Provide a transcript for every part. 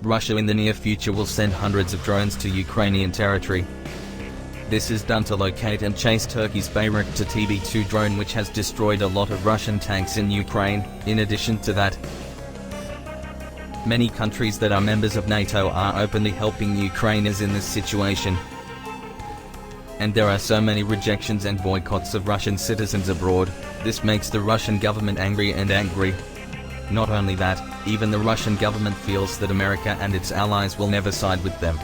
Russia in the near future will send hundreds of drones to Ukrainian territory. This is done to locate and chase Turkey's Bayraktar TB2 drone, which has destroyed a lot of Russian tanks in Ukraine. In addition to that, many countries that are members of NATO are openly helping Ukrainians in this situation. And there are so many rejections and boycotts of Russian citizens abroad. This makes the Russian government angry and angry. Not only that, even the Russian government feels that America and its allies will never side with them.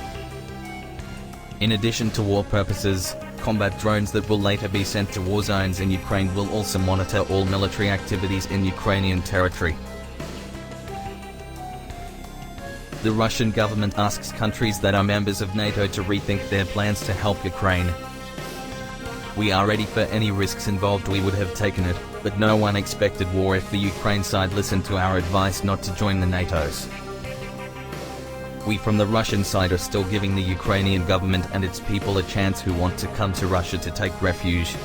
In addition to war purposes, combat drones that will later be sent to war zones in Ukraine will also monitor all military activities in Ukrainian territory. The Russian government asks countries that are members of NATO to rethink their plans to help Ukraine. We are ready for any risks involved. We would have taken it, but no one expected war if the Ukraine side listened to our advice not to join the NATOs. We from the Russian side are still giving the Ukrainian government and its people a chance who want to come to Russia to take refuge.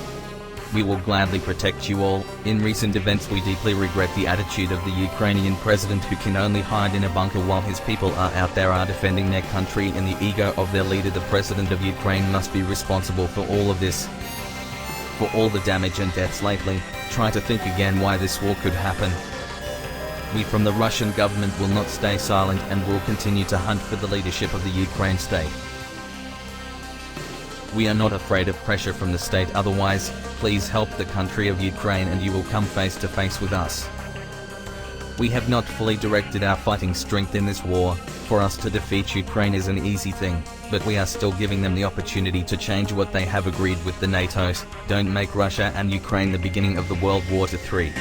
We will gladly protect you all. In recent events, we deeply regret the attitude of the Ukrainian president, who can only hide in a bunker while his people are out there defending their country, and the ego of their leader. The president of Ukraine must be responsible for all of this. For all the damage and deaths lately, try to think again why this war could happen. We from the Russian government will not stay silent and will continue to hunt for the leadership of the Ukraine state. We are not afraid of pressure from the state. Otherwise, please help the country of Ukraine and you will come face to face with us. We have not fully directed our fighting strength in this war. For us to defeat Ukraine is an easy thing, but we are still giving them the opportunity to change what they have agreed with the NATOs. Don't make Russia and Ukraine the beginning of the World War III.